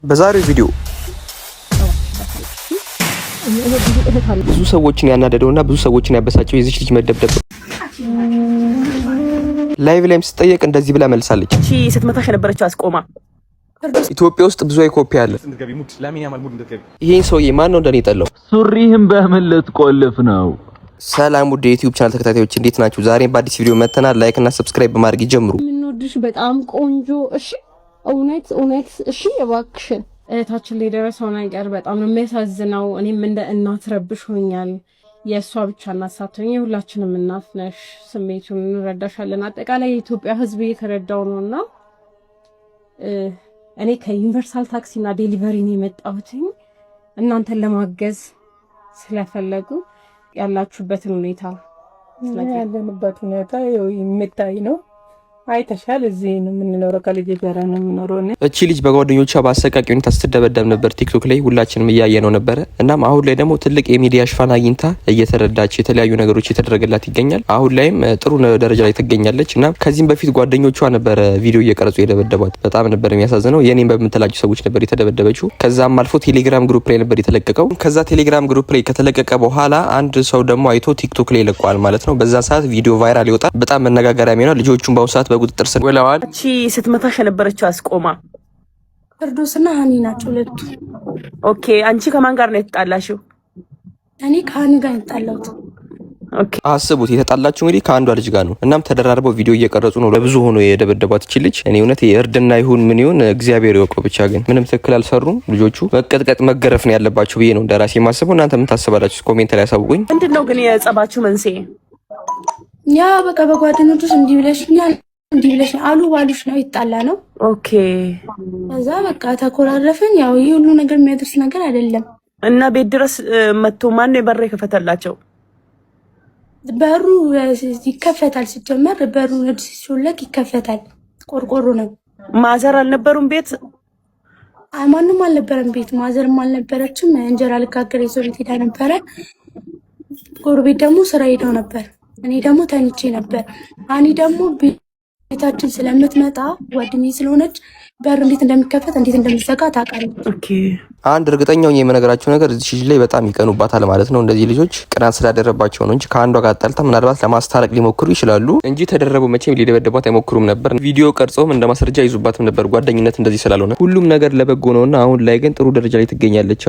በዛሬው ቪዲዮ ብዙ ሰዎችን ያናደደውና ብዙ ሰዎችን ያበሳጨው የዚች ልጅ መደብደብ ላይቭ ላይም ስትጠየቅ እንደዚህ ብላ መልሳለች። እቺ ስትመታሽ የነበረችው አስቆማ ኢትዮጵያ ውስጥ ብዙ አይኮፒ አለ። ይሄን ሰውዬ ማን ነው እንደኔ ጠላው? ሱሪህም በምን ልትቆልፍ ነው? ሰላም ውድ የዩቲዩብ ቻናል ተከታታዮች እንዴት ናችሁ? ዛሬም በአዲስ ቪዲዮ መተናል። ላይክ እና ሰብስክራይብ በማድረግ ይጀምሩ። ምንወድሽ በጣም ቆንጆ። እሺ እውነት እሺ፣ እባክሽን እህታችን ላይ የደረሰው ነገር በጣም ነው የሚያሳዝነው። እኔም እንደ እናት ረብሾኛል። የእሷ ብቻ እናት ሳትሆኝ የሁላችንም እናት ነሽ። ስሜቱን እንረዳሻለን። አጠቃላይ የኢትዮጵያ ሕዝብ እየተረዳው ነውና እኔ ከዩኒቨርሳል ታክሲና ዴሊቨሪ ነው የመጣሁት እናንተን ለማገዝ ስለፈለጉ ያላችሁበትን ሁኔታ ያለንበት ሁኔታ የሚታይ ነው። አይተሻል። እዚህ ነው የምንኖረው፣ ከልጅ ጋር ነው የምንኖረው። እቺ ልጅ በጓደኞቿ በአሰቃቂ ሁኔታ ስትደበደብ ነበር ቲክቶክ ላይ ሁላችንም እያየነው ነበረ። እናም አሁን ላይ ደግሞ ትልቅ የሚዲያ ሽፋን አግኝታ እየተረዳች የተለያዩ ነገሮች እየተደረገላት ይገኛል። አሁን ላይም ጥሩ ደረጃ ላይ ትገኛለች። እና ከዚህም በፊት ጓደኞቿ ነበረ ቪዲዮ እየቀረጹ የደበደቧት። በጣም ነበር የሚያሳዝነው። የኔም በምትላቸው ሰዎች ነበር የተደበደበችው። ከዛም አልፎ ቴሌግራም ግሩፕ ላይ ነበር የተለቀቀው። ከዛ ቴሌግራም ግሩፕ ላይ ከተለቀቀ በኋላ አንድ ሰው ደግሞ አይቶ ቲክቶክ ላይ ይለቀዋል ማለት ነው። በዛ ሰዓት ቪዲዮ ቫይራል ይወጣል። በጣም መነጋገሪያ የሚሆነው ልጆቹን በአሁኑ ሰዓት በቁጥጥር ስር ውለዋል። እቺ ስትመታሽ የነበረችው አስቆማ ፍርዶስና ሃኒ ናቸው ሁለቱ። ኦኬ፣ አንቺ ከማን ጋር ነው የተጣላሽው? እኔ ከሃኒ ጋር የተጣላሁት። ኦኬ፣ አስቡት፣ የተጣላችሁ እንግዲህ ከአንዷ ልጅ ጋር ነው። እናም ተደራርበው ቪዲዮ እየቀረጹ ነው። ለብዙ ሆኖ የደበደቧት እቺ ልጅ። እኔ እውነት የእርድና ይሁን ምን ይሁን እግዚአብሔር ይወቀው። ብቻ ግን ምንም ትክክል አልሰሩም ልጆቹ። መቀጥቀጥ መገረፍ ነው ያለባቸው ብዬ ነው እንደራሴ የማስበው። እናንተ ምን ታስባላችሁ? ኮሜንት ላይ ያሳውቁኝ። ምንድነው ግን የጸባችሁ መንስኤ? ያ በቃ በጓደኞቹስ እንዲህ ብለሽኛል እንዲህ ብለሽ አሉ ባሉሽ ነው ይጣላ ነው። ኦኬ፣ ከዛ በቃ ተኮራረፍን። ያው ይሄ ሁሉ ነገር የሚያደርስ ነገር አይደለም። እና ቤት ድረስ መጥቶ ማን ነው በር የከፈተላቸው? በሩ ይከፈታል። ሲጀመር በሩ ነድ ሲሾለክ ይከፈታል። ቆርቆሮ ነው። ማዘር አልነበሩም ቤት? ማንም አልነበረም ቤት። ማዘርም አልነበረችም። እንጀራ ልጋገር ይዞ ቤት ሄዳ ነበረ። ጎረቤት ደግሞ ስራ ሄደው ነበር። እኔ ደግሞ ተኝቼ ነበር። አኒ ደግሞ ቤታችን ስለምትመጣ ጓደኛዬ ስለሆነች በር እንዴት እንደሚከፈት እንዴት እንደሚዘጋ ታውቃለች። ኦኬ፣ አንድ እርግጠኛው የምነግራችሁ ነገር እዚህ ልጅ ላይ በጣም ይቀኑባታል ማለት ነው። እንደዚህ ልጆች ቅናት ስላደረባቸው ነው እንጂ ከአንዷ ጋር ጣልታ ምናልባት ለማስታረቅ ሊሞክሩ ይችላሉ እንጂ ተደረቡ መቼም ሊደበደቧት አይሞክሩም ነበር። ቪዲዮ ቀርጾም እንደ ማስረጃ ይዙባትም ነበር። ጓደኝነት እንደዚህ ስላልሆነ ሁሉም ነገር ለበጎ ነውና አሁን ላይ ግን ጥሩ ደረጃ ላይ ትገኛለች።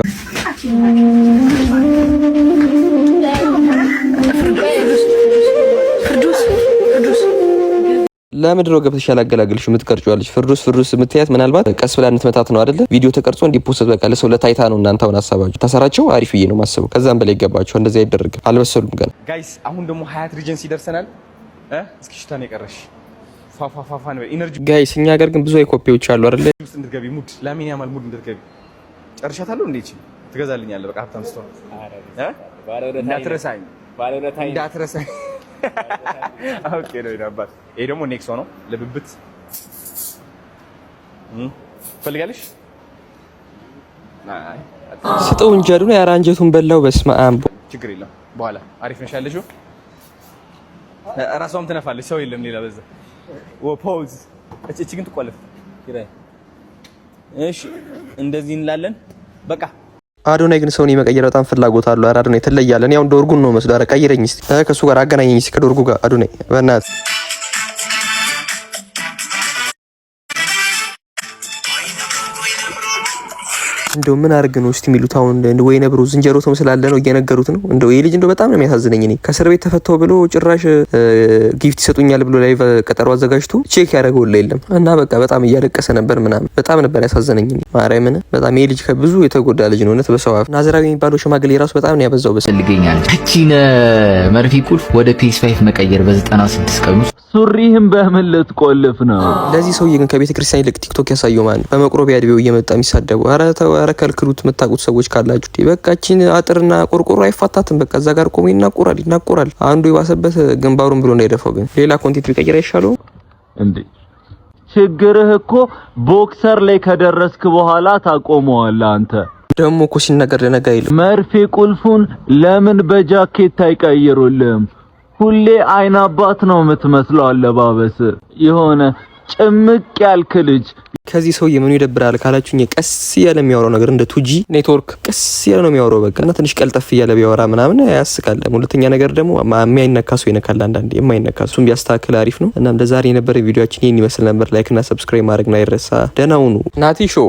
ለምድሮ ገብተሽ ያላገላገልሽ የምትቀርጪዋለሽ። ፍርዱስ የምትያት ምናልባት ቀስ ብላ እንትመታት ነው አይደለ? ቪዲዮ ተቀርጾ እንዲፖስት በቃ ለሰው ለታይታ ነው። እናንተ አሁን ሀሳባችሁ ተሰራቸው አሪፍ ብዬ ነው ማሰቡ። ከዛም በላይ ይገባቸው። እንደዚህ አይደረግም። አልበሰሉም ገና ጋይስ። አሁን ደግሞ ሀያት ሪጀንሲ ይደርሰናል። እስኪ ሽታን የቀረሽ ፋፋፋፋ ነው ኢነርጂ ጋይስ። እኛ ሀገር ግን ብዙ አይኮፒዎች አሉ አይደለ? ውስጥ እንድትገቢ ሙድ ላሚን ያማል ሙድ እንድትገቢ ጨርሻታለሁ። እንዴ እቺ ትገዛልኛለህ? በቃ ሀብታም ስትሆን እንዳትረሳኝ ኦኬ ነው ይዳባት። ይሄ ደግሞ ኔክሶ ነው ለብብት ፈልጋለሽ? አይ ስጠው እንጀዱ ነው ያራንጀቱን በላው። በስመ አብ። ችግር የለም በኋላ አሪፍ ነሽ ያለሽው። እራሷም ትነፋለች። ሰው የለም ሌላ በዛ ፖዝ። እቺ ግን ትቆልፍ ይራይ። እሺ እንደዚህ እንላለን በቃ። አዶናይ ግን ሰውን የመቀየር በጣም ፍላጎት አለው። አዶናይ ትለያለህ። እኔ አሁን ዶርጉን ነው መስሎ። ኧረ ቀይረኝ እስቲ፣ ከሱ ጋር አገናኘኝ እስቲ ከዶርጉ ጋር። አዶናይ በእናትህ እንደው ምን አድርግ ነው እስቲ የሚሉት አሁን? ወይ ነብሩ ዝንጀሮ ስላለ ነው እየነገሩት ነው። እንደው ይሄ ልጅ እንደው በጣም ነው የሚያሳዝነኝ። እኔ ከእስር ቤት ተፈተው ብሎ ጭራሽ ጊፍት ይሰጡኛል ብሎ ላይቭ ቀጠሮ አዘጋጅቶ ቼክ ያደረገው የለም። እና በቃ በጣም እያለቀሰ ነበር ምናምን። በጣም ነበር ያሳዝነኝ። ማርያምን በጣም ይሄ ልጅ ከብዙ የተጎዳ ልጅ ነው እውነት። በሰው አፍ ናዝራዊ የሚባለው ሽማግሌ ራሱ በጣም ነው ያበዛው። በስልገኛል እቺን መርፊ ቁልፍ ወደ PS5 መቀየር በ96 ቀን ውስጥ ሱሪህም በምን ልትቆልፍ ነው? ለዚህ ሰውዬ ግን ከቤተ ክርስቲያን ይልቅ ቲክቶክ ያሳየው ማለት በመቁረቢያ እድሜው እየመጣ የሚሳደቡ ኧረ ከልክሉት። የምታውቁት ሰዎች ካላችሁ በቃችን አጥርና ቆርቆሮ አይፋታትም። በቃ እዛ ጋር ቆሞ ይናቆራል። አንዱ የባሰበት ግንባሩን ብሎ እንዳይደፋው ግን ሌላ ኮንቴንት ቢቀየር አይሻለው እንዴ? ችግርህ እኮ ቦክሰር ላይ ከደረስክ በኋላ ታቆመዋለህ። አንተ ደግሞ እኮ ሲነገር ለነጋ አይልም። መርፌ ቁልፉን ለምን በጃኬት አይቀይሩልህም? ሁሌ አይን አባት ነው የምትመስለው አለባበስ። የሆነ ጭምቅ ያልክ ልጅ ከዚህ ሰው የምኑ ይደብራል ካላችሁኝ ቀስ ያለ የሚያወራው ነገር እንደ ቱጂ ኔትወርክ ቀስ ያለ ነው የሚያወራው በቃ እና ትንሽ ቀልጠፍ ያለ ቢያወራ ምናምን ያስቃል። ሁለተኛ ነገር ደግሞ የማይነካ ሰው ይነካል አንዳንዴ የማይነካ እሱም ቢያስተካክል አሪፍ ነው። እናም ለዛሬ የነበረ ቪዲዮአችን ይሄን ይመስል ነበር። ላይክ እና ሰብስክራይብ ማድረግ እንዳይረሳ። ደህና ሁኑ። ናቲ ሾው